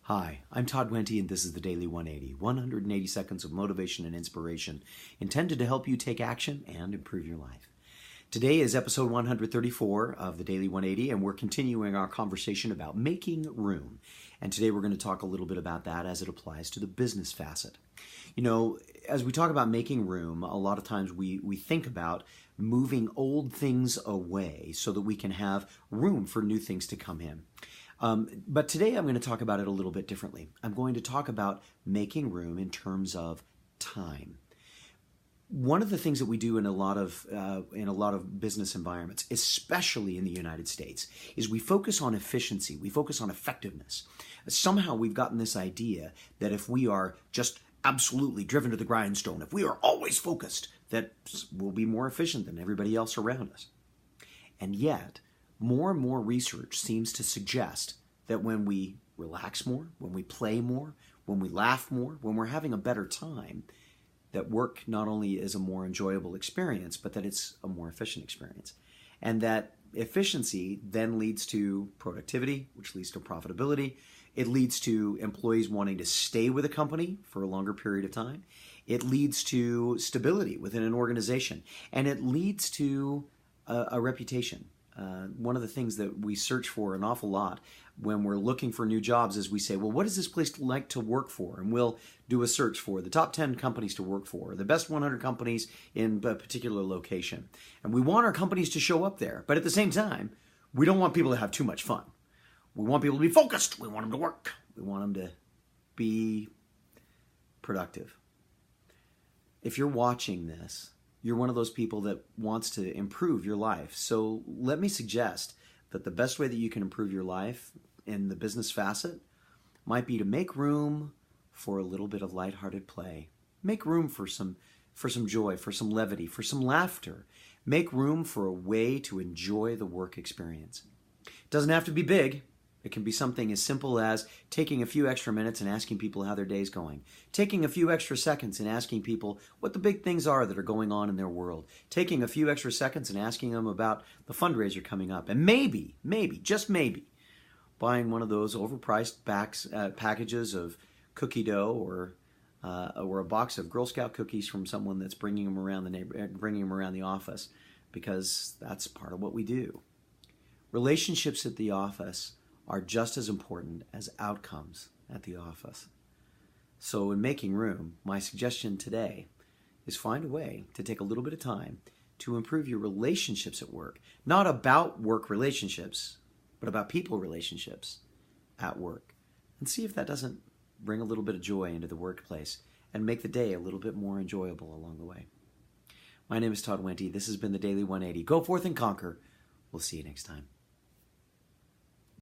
Hi, I'm Todd Wente, and this is the Daily 180, 180 seconds of motivation and inspiration intended to help you take action and improve your life. Today is episode 134 of the Daily 180, and we're continuing our conversation about making room. And today we're going to talk a little bit about that as it applies to the business facet. You know, as we talk about making room, a lot of times we think about moving old things away so that we can have room for new things to come in. But today I'm going to talk about it a little bit differently. I'm going to talk about making room in terms of time. One of the things that we do in a lot of business environments, especially in the United States, is we focus on efficiency. We focus on effectiveness. Somehow we've gotten this idea that if we are just absolutely driven to the grindstone, if we are always focused, that we'll be more efficient than everybody else around us. And yet, more and more research seems to suggest that when we relax more, when we play more, when we laugh more, when we're having a better time, that work not only is a more enjoyable experience, but that it's a more efficient experience. And that efficiency then leads to productivity, which leads to profitability. It leads to employees wanting to stay with a company for a longer period of time. It leads to stability within an organization. And it leads to a reputation. One of the things that we search for an awful lot when we're looking for new jobs is we say, well, what is this place like to work for? And we'll do a search for the top 10 companies to work for, the best 100 companies in a particular location. And we want our companies to show up there. But at the same time, we don't want people to have too much fun. We want people to be focused. We want them to work. We want them to be productive. If you're watching this, you're one of those people that wants to improve your life. So let me suggest that the best way that you can improve your life in the business facet might be to make room for a little bit of lighthearted play. Make room for some joy, for some levity, for some laughter. Make room for a way to enjoy the work experience. It doesn't have to be big. It can be something as simple as taking a few extra minutes and asking people how their day's going. Taking a few extra seconds and asking people what the big things are that are going on in their world. Taking a few extra seconds and asking them about the fundraiser coming up. And maybe, just maybe, buying one of those overpriced packages of cookie dough or a box of Girl Scout cookies from someone that's bringing them around the office, because that's part of what we do. Relationships at the office are just as important as outcomes at the office. So in making room, my suggestion today is find a way to take a little bit of time to improve your relationships at work. Not about work relationships, but about people relationships at work. And see if that doesn't bring a little bit of joy into the workplace and make the day a little bit more enjoyable along the way. My name is Todd Wente. This has been the Daily 180. Go forth and conquer. We'll see you next time.